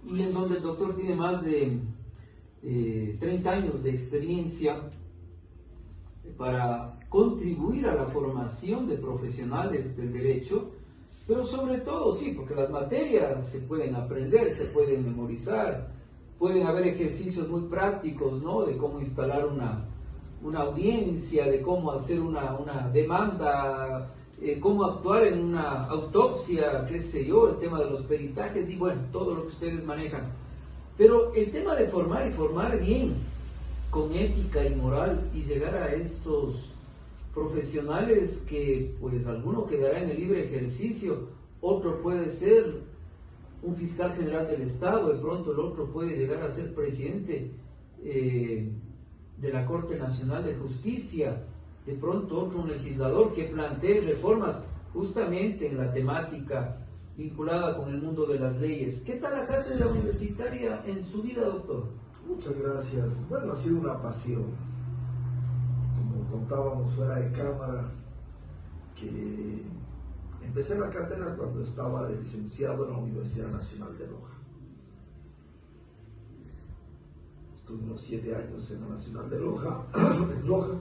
y en donde el doctor tiene más de 30 años de experiencia para contribuir a la formación de profesionales del derecho, pero sobre todo sí, porque las materias se pueden aprender, se pueden memorizar, pueden haber ejercicios muy prácticos, ¿no? De cómo instalar una audiencia, de cómo hacer una demanda, cómo actuar en una autopsia, qué sé yo, el tema de los peritajes y bueno, todo lo que ustedes manejan. Pero el tema de formar y formar bien, con ética y moral, y llegar a esos profesionales que pues alguno quedará en el libre ejercicio, otro puede ser un fiscal general del Estado, de pronto el otro puede llegar a ser presidente de la Corte Nacional de Justicia, de pronto otro un legislador que plantee reformas justamente en la temática vinculada con el mundo de las leyes. ¿Qué tal la cátedra universitaria en su vida, doctor? Muchas gracias. Bueno, ha sido una pasión. Como contábamos fuera de cámara, que empecé la cátedra cuando estaba de licenciado en la Universidad Nacional de Loja. Estuve unos 7 años en la Nacional de Loja, en Loja,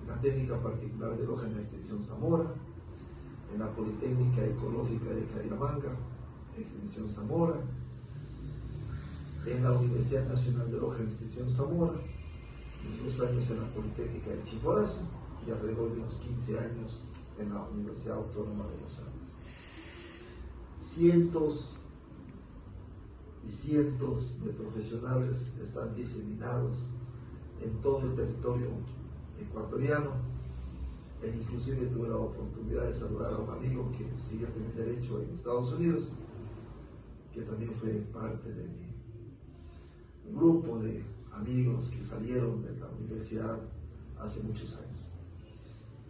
en la técnica particular de Loja en la extensión Zamora, en la Politécnica Ecológica de Cariamanga, extensión Zamora, en la Universidad Nacional de Loja en la extensión Zamora, unos 2 años en la Politécnica de Chimborazo y alrededor de unos 15 años en la Universidad Autónoma de los Andes. Cientos y cientos de profesionales están diseminados en todo el territorio ecuatoriano, e inclusive tuve la oportunidad de saludar a un amigo que sigue teniendo derecho en Estados Unidos, que también fue parte de mi grupo de amigos que salieron de la universidad hace muchos años.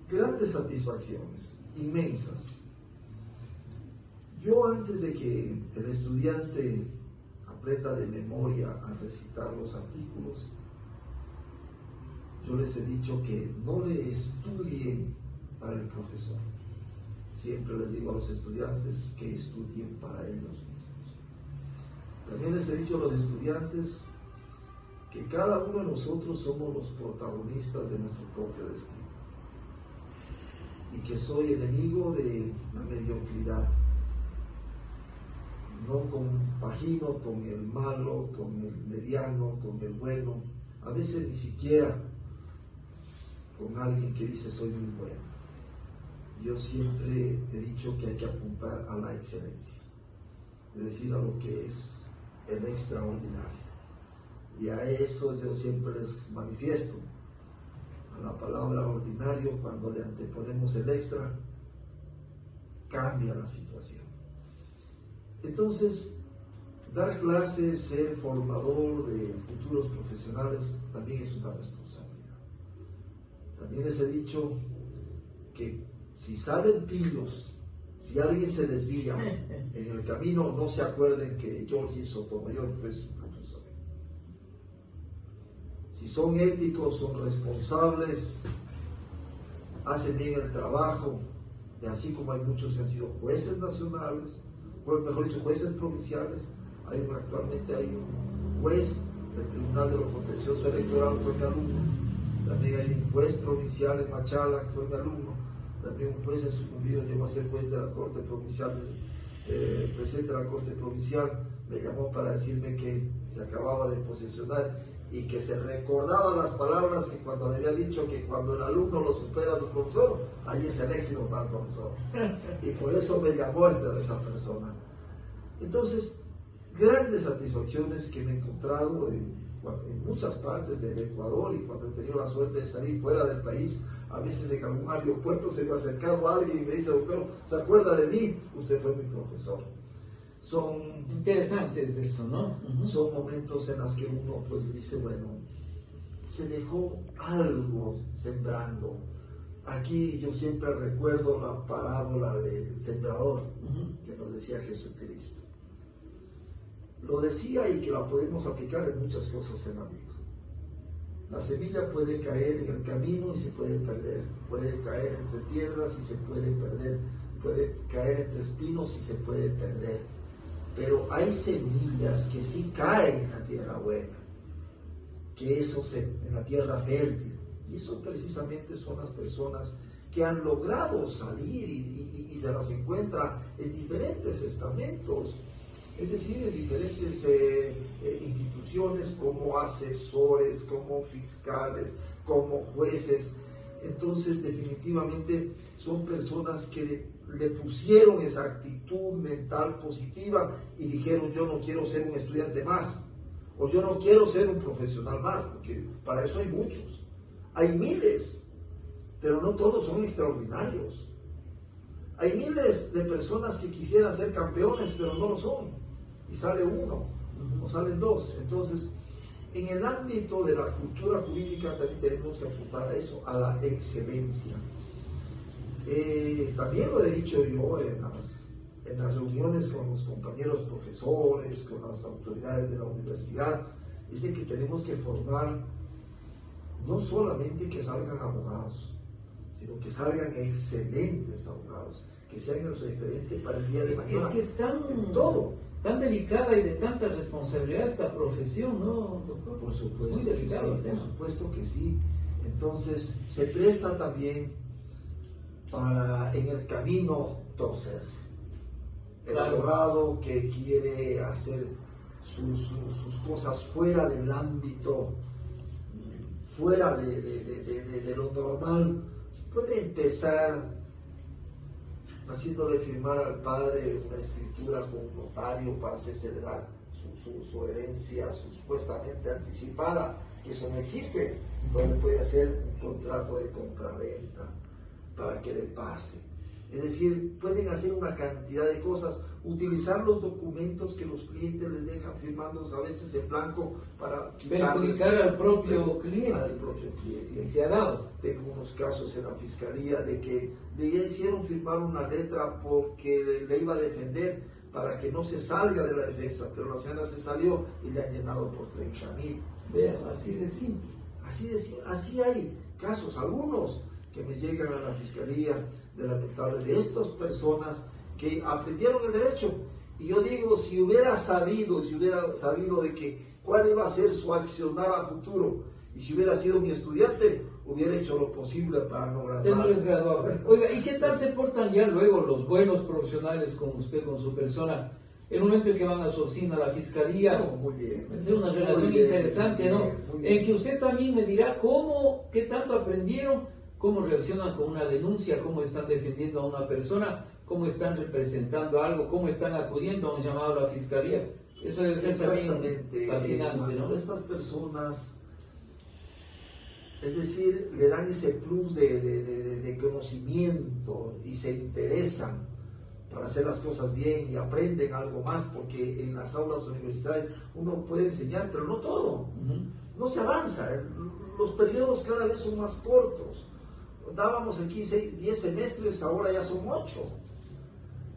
Grandes satisfacciones, inmensas. Yo, antes de que el estudiante aprenda de memoria a recitar los artículos, yo les he dicho que no le estudien para el profesor. Siempre les digo a los estudiantes que estudien para ellos mismos. También les he dicho a los estudiantes que cada uno de nosotros somos los protagonistas de nuestro propio destino y que soy enemigo de la mediocridad. No compagino con el malo, con el mediano, con el bueno, a veces ni siquiera con alguien que dice soy muy bueno. Yo siempre he dicho que hay que apuntar a la excelencia, es decir, a lo que es el extraordinario. Y a eso yo siempre les manifiesto. A la palabra ordinario, cuando le anteponemos el extra, cambia la situación. Entonces, dar clases, ser formador de futuros profesionales, también es una responsabilidad. También les he dicho que si salen pillos, si alguien se desvía en el camino, no se acuerden que Georgie Sotomayor fue su profesor. Si son éticos, son responsables, hacen bien el trabajo, y así como hay muchos que han sido jueces nacionales, mejor dicho, jueces provinciales, actualmente hay un juez del Tribunal de lo Contencioso Electoral, fue mi alumno. También hay un juez provincial en Machala, que fue mi alumno. También un juez en Sucumbíos llegó a ser juez de la Corte Provincial, presidente de la Corte Provincial. Me llamó para decirme que se acababa de posesionar y que se recordaba las palabras que cuando le había dicho que cuando el alumno lo supera a su profesor, ahí es el éxito para el profesor. Y por eso me llamó esta persona. Entonces, grandes satisfacciones que me he encontrado en muchas partes del Ecuador, y cuando he tenido la suerte de salir fuera del país, a veces en algún aeropuerto se me ha acercado a alguien y me dice: doctor, ¿se acuerda de mí? Usted fue mi profesor. Son interesantes eso, ¿no? Son momentos en los que uno pues dice, bueno, se dejó algo sembrando. Aquí yo siempre recuerdo la parábola del sembrador que nos decía Jesucristo. Lo decía, y que la podemos aplicar en muchas cosas en la vida. La semilla puede caer en el camino y se puede perder, puede caer entre piedras y se puede perder, puede caer entre espinos y se puede perder. pero hay semillas que sí caen en la tierra buena, que en la tierra fértil, y eso precisamente son las personas que han logrado salir y se las encuentra en diferentes estamentos, es decir, en diferentes instituciones como asesores, como fiscales, como jueces. Entonces definitivamente son personas que le pusieron esa actitud mental positiva y dijeron: yo no quiero ser un estudiante más, o yo no quiero ser un profesional más, porque para eso hay muchos, hay miles, pero no todos son extraordinarios. Hay miles de personas que quisieran ser campeones, pero no lo son, y sale uno, o salen dos. Entonces, en el ámbito de la cultura jurídica también tenemos que apuntar a eso, a la excelencia. También lo he dicho yo en las reuniones con los compañeros profesores, con las autoridades de la universidad, es de que tenemos que formar no solamente que salgan abogados, sino que salgan excelentes abogados, que sean el referente para el día de mañana. Es que es tan delicada y de tanta responsabilidad esta profesión, ¿no, doctor? Por supuesto, muy delicado, que sí, por supuesto que sí. Entonces, se presta también para en el camino torcerse. El abogado que quiere hacer sus cosas fuera del ámbito, fuera de lo normal, puede empezar haciéndole firmar al padre una escritura con un notario para hacerse heredar su herencia supuestamente anticipada, que eso no existe. Pero puede hacer un contrato de compraventa para que le pase. Es decir, pueden hacer una cantidad de cosas, utilizar los documentos que los clientes les dejan firmados a veces en blanco para perjudicar al propio cliente. Y se ha dado. Tengo unos casos en la fiscalía de que le hicieron firmar una letra porque le iba a defender para que no se salga de la defensa, pero la señora se salió y le han llenado por 30,000. Así de simple. Así hay casos, algunos que me llegan a la fiscalía de lamentable de estas personas que aprendieron el derecho, y yo digo, si hubiera sabido de que cuál iba a ser su accionar a futuro, y si hubiera sido mi estudiante, hubiera hecho lo posible para no graduar. Oiga, ¿y qué tal se portan ya luego los buenos profesionales con usted, con su persona? El momento en que van a su oficina, a la fiscalía, muy bien, es una relación interesante, ¿no? En que usted también me dirá qué tanto aprendieron, cómo reaccionan con una denuncia, cómo están defendiendo a una persona, cómo están representando algo, cómo están acudiendo a un llamado a la fiscalía. Eso debe ser también fascinante, ¿no? Estas personas, es decir, le dan ese plus de conocimiento y se interesan para hacer las cosas bien y aprenden algo más, porque en las aulas universitarias uno puede enseñar, pero no todo. No se avanza, los periodos cada vez son más cortos. Dábamos aquí 10 semestres, ahora ya son 8.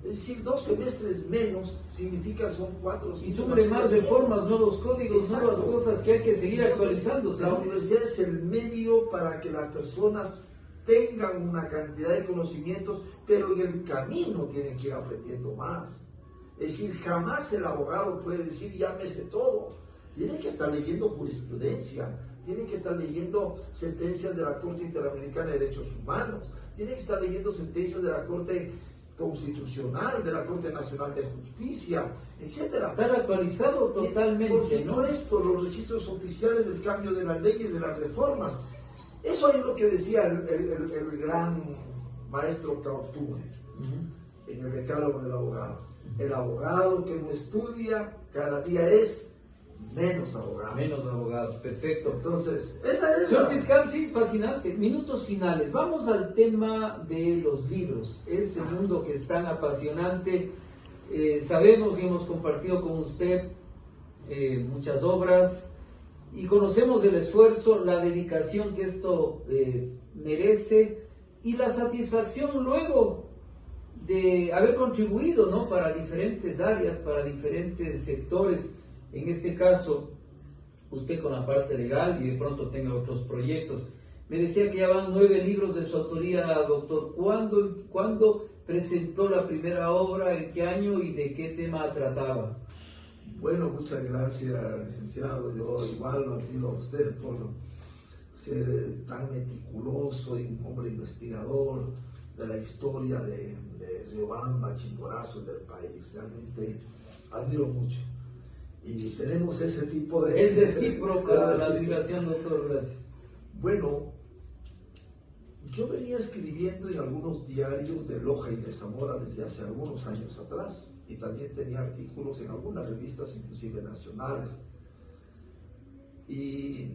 Es decir, 2 semestres menos significa son 4 o 5. Y sobre más reformas, nuevos códigos, nuevas cosas que hay que seguir actualizándose. La universidad es el medio para que las personas tengan una cantidad de conocimientos, pero en el camino tienen que ir aprendiendo más. Es decir, jamás el abogado puede decir: ya me sé todo. Tiene que estar leyendo jurisprudencia, tiene que estar leyendo sentencias de la Corte Interamericana de Derechos Humanos, tiene que estar leyendo sentencias de la Corte Constitucional, de la Corte Nacional de Justicia, etc. Estar actualizado totalmente, por supuesto, ¿no? Los registros oficiales del cambio de las leyes, de las reformas. Eso es lo que decía el gran maestro Cauture en el decálogo del abogado. El abogado que no estudia cada día es menos abogado. Menos abogado, perfecto. Entonces, esa es señor fiscal, sí, fascinante. Minutos finales. Vamos al tema de los libros. Ese mundo que es tan apasionante. Sabemos y hemos compartido con usted muchas obras y conocemos el esfuerzo, la dedicación que esto merece y la satisfacción luego de haber contribuido, ¿no?, para diferentes áreas, para diferentes sectores. En este caso, usted con la parte legal y de pronto tenga otros proyectos. Me decía que ya van 9 libros de su autoría, doctor. ¿Cuándo presentó la primera obra, en qué año y de qué tema trataba? Bueno, muchas gracias, licenciado. Yo igual lo admiro a usted por ser tan meticuloso y un hombre investigador de la historia de Riobamba, Chimborazo, del país. Realmente admiro mucho. Y tenemos ese tipo de... Es recíproca la admiración, doctor, gracias. Bueno, yo venía escribiendo en algunos diarios de Loja y de Zamora desde hace algunos años atrás, y también tenía artículos en algunas revistas, inclusive nacionales. Y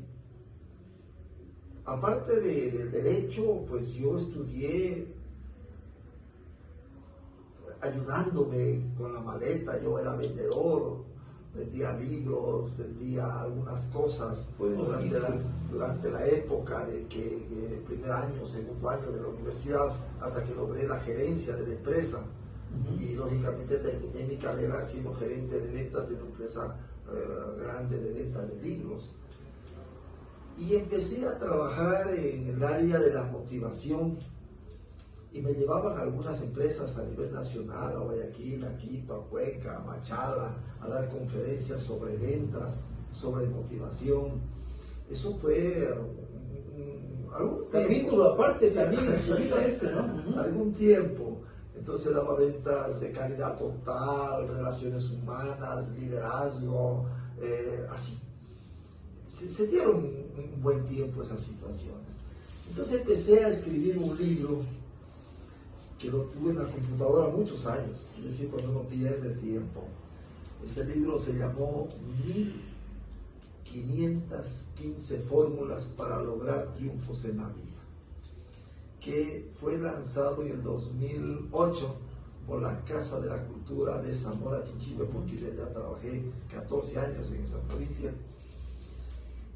aparte del derecho, pues yo estudié ayudándome con la maleta. Yo era vendedor, vendía libros, vendía algunas cosas durante la época de que primer año, segundo año de la universidad, hasta que logré la gerencia de la empresa. Y lógicamente terminé mi carrera siendo gerente de ventas de una empresa grande de venta de libros. Y empecé a trabajar en el área de la motivación, y me llevaban a algunas empresas a nivel nacional, a Guayaquil, a Quito, a Cuenca, a Machala, a dar conferencias sobre ventas, sobre motivación. Eso fue algún capítulo tiempo, aparte, sí, también en su vida ese, ¿no? Algún tiempo. Entonces daba ventas de calidad total, relaciones humanas, liderazgo, así. Se dieron un buen tiempo esas situaciones. Entonces empecé a escribir un libro que lo tuve en la computadora muchos años, es decir, cuando uno pierde tiempo. Ese libro se llamó 1515 fórmulas para lograr triunfos en la vida, que fue lanzado en el 2008 por la Casa de la Cultura de Zamora Chinchipe, porque yo ya trabajé 14 años en esa provincia.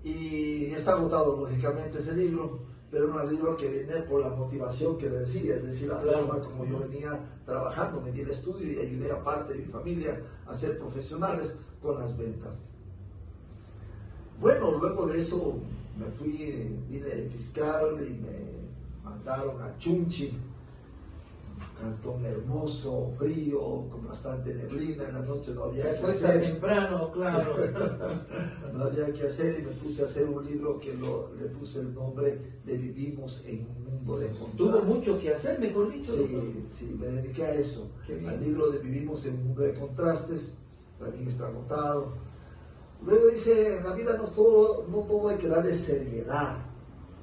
Y está agotado, lógicamente, ese libro, pero era un libro que viene por la motivación que le decía, es decir, la forma como yo venía trabajando, me di el estudio y ayudé a parte de mi familia a ser profesionales con las ventas. Bueno, luego de eso vine fiscal y me mandaron a Chunchi, cantón hermoso, frío, con bastante neblina, en la noche no había que hacer. Temprano, claro. No había que hacer, y me puse a hacer un libro que le puse el nombre de Vivimos en un mundo de contrastes. Tuvo mucho que hacer, mejor dicho. Sí, me dediqué a eso, al libro de Vivimos en un mundo de contrastes, también está anotado. Luego dice, en la vida no todo hay que darle seriedad,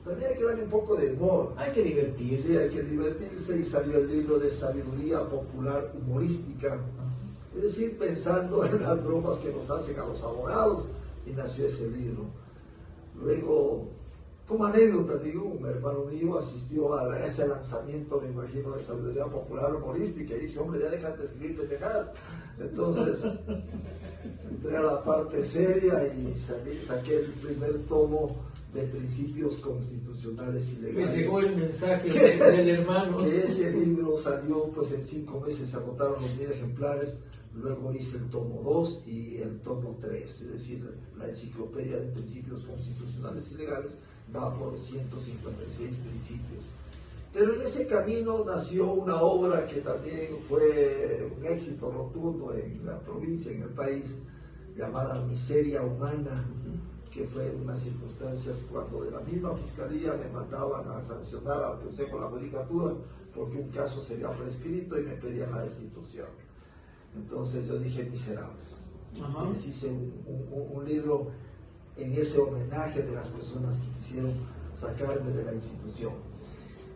también hay que darle un poco de humor. Hay que divertirse. Sí, hay que divertirse, y salió el libro de Sabiduría Popular Humorística, es decir, pensando en las bromas que nos hacen a los abogados, y nació ese libro. Luego, como anécdota, digo, un hermano mío asistió a ese lanzamiento, me imagino, de Sabiduría Popular Humorística, y dice, hombre, ya déjate de escribir pendejadas. Entonces, entré a la parte seria y saqué el primer tomo de Principios Constitucionales y Legales. Me llegó el mensaje del hermano. Que ese libro salió, pues en 5 meses se agotaron los 1000 ejemplares. Luego hice el tomo 2 y el tomo 3, es decir, la enciclopedia de Principios Constitucionales y Legales va por 156 principios. Pero en ese camino nació una obra que también fue un éxito rotundo en la provincia, en el país, llamada Miseria Humana, que fue en unas circunstancias cuando de la misma fiscalía me mandaban a sancionar al Consejo de la Judicatura porque un caso se había prescrito y me pedían la destitución. Entonces yo dije, miserables. Y les hice un libro en ese homenaje de las personas que quisieron sacarme de la institución.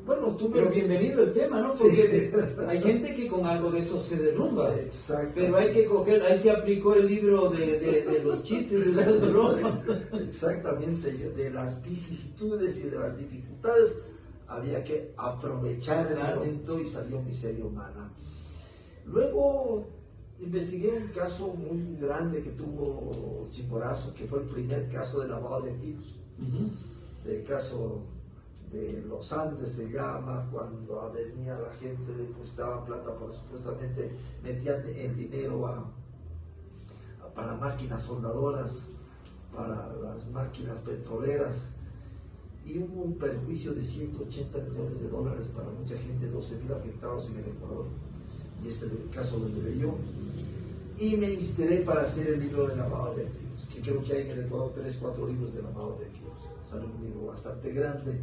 Bueno, pero bienvenido el tema, ¿no? Porque sí, hay gente que con algo de eso se derrumba. Exacto. Pero hay que coger, ahí se aplicó el libro de los chistes y de las bromas. Exactamente, de las vicisitudes y de las dificultades había que aprovechar el momento, y salió Miseria Humana. Luego investigué un caso muy grande que tuvo Chimborazo, que fue el primer caso de lavado de activos. El caso de los Andes se llama, cuando venía la gente, depositaba plata, porque supuestamente metían el dinero para máquinas soldadoras, para las máquinas petroleras, y hubo un perjuicio de 180 millones de dólares para mucha gente, 12.000 afectados en el Ecuador, y este es el caso donde vivo yo. Y me inspiré para hacer el libro de lavado de activos, que creo que hay en el Ecuador 3-4 libros de lavado de activos. Sale un libro bastante grande,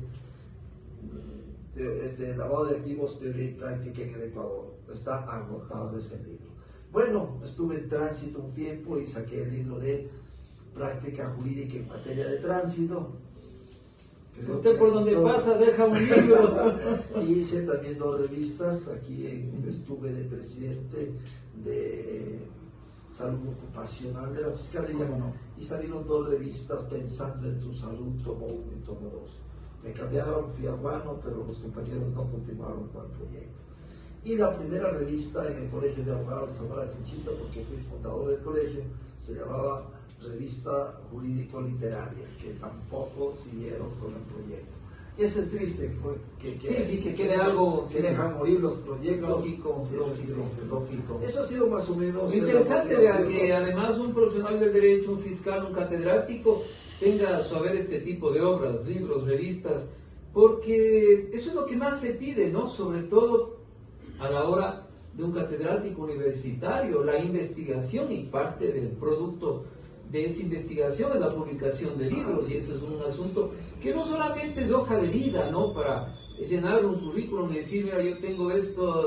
lavado de activos, teoría y práctica en el Ecuador. Está agotado ese libro. Bueno, estuve en tránsito un tiempo y saqué el libro de práctica jurídica en materia de tránsito. Usted por donde pasa deja un libro. Y hice también 2 revistas. Aquí estuve de presidente de salud ocupacional de la Fiscalía, y salieron 2 revistas, Pensando en tu salud, tomo 1 y tomo 2. Me cambiaron, fui a Guano, pero los compañeros no continuaron con el proyecto. Y la primera revista en el Colegio de Abogados de Zamora Chinchita, porque fui fundador del colegio, se llamaba Revista Jurídico-Literaria, que tampoco siguieron con el proyecto. Y eso es triste, que quede algo. Se dejan morir los proyectos. Lógico. Eso ha sido más o menos. Lo interesante, vea, que además un profesional del derecho, un fiscal, un catedrático, tenga a su haber este tipo de obras, libros, revistas, porque eso es lo que más se pide, ¿no? Sobre todo a la hora de un catedrático universitario, la investigación, y parte del producto de esa investigación es la publicación de libros, y eso es un asunto que no solamente es hoja de vida, ¿no? Para llenar un currículum y decir, mira, yo tengo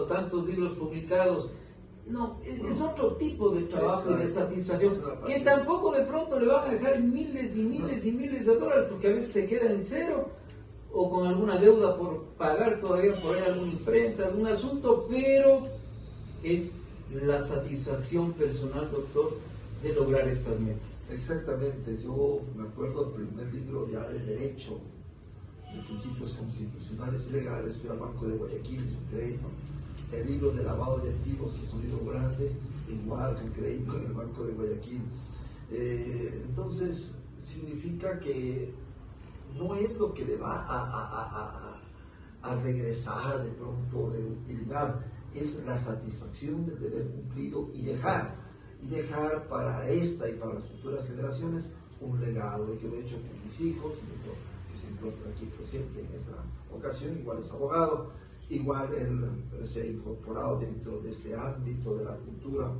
tantos libros publicados. No, es otro tipo de trabajo y de satisfacción, que tampoco de pronto le van a dejar miles y miles y miles de dólares, porque a veces se queda en cero, o con alguna deuda por pagar todavía por ahí alguna imprenta, algún asunto, pero es la satisfacción personal, doctor, de lograr estas metas. Exactamente, yo me acuerdo del primer libro ya de derecho, de principios constitucionales y legales, fui al Banco de Guayaquil, un crédito. El libro de lavado de activos, que es un libro grande, igual con crédito en el Banco de Guayaquil. Entonces, significa que no es lo que le va a regresar de pronto de utilidad, es la satisfacción de deber cumplido y dejar para esta y para las futuras generaciones un legado, y que lo he hecho con mis hijos, mi hijo que se encuentra aquí presente en esta ocasión, igual es abogado, igual él se ha incorporado dentro de este ámbito de la cultura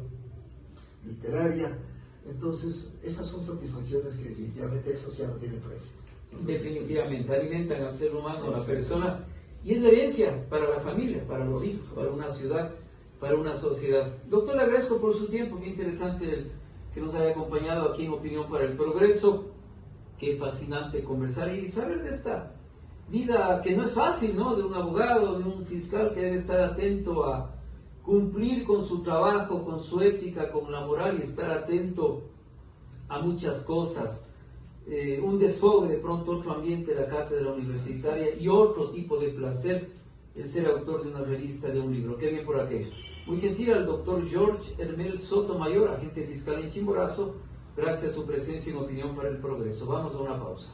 literaria. Entonces, esas son satisfacciones que definitivamente eso ya no tiene precio. Definitivamente, alimentan al ser humano, a la persona, y es la herencia para la familia, para los hijos, para una ciudad, para una sociedad. Doctor, le agradezco por su tiempo, qué interesante que nos haya acompañado aquí en Opinión para el Progreso. Qué fascinante conversar y saber de esta vida que no es fácil, ¿no? De un abogado, de un fiscal que debe estar atento a cumplir con su trabajo, con su ética, con la moral, y estar atento a muchas cosas. Un desfogue, de pronto otro ambiente de la cátedra universitaria, y otro tipo de placer el ser autor de una revista, de un libro. Qué bien por aquello. Muy gentil al doctor George Hermel Sotomayor, agente fiscal en Chimborazo, gracias a su presencia en Opinión para el Progreso. Vamos a una pausa.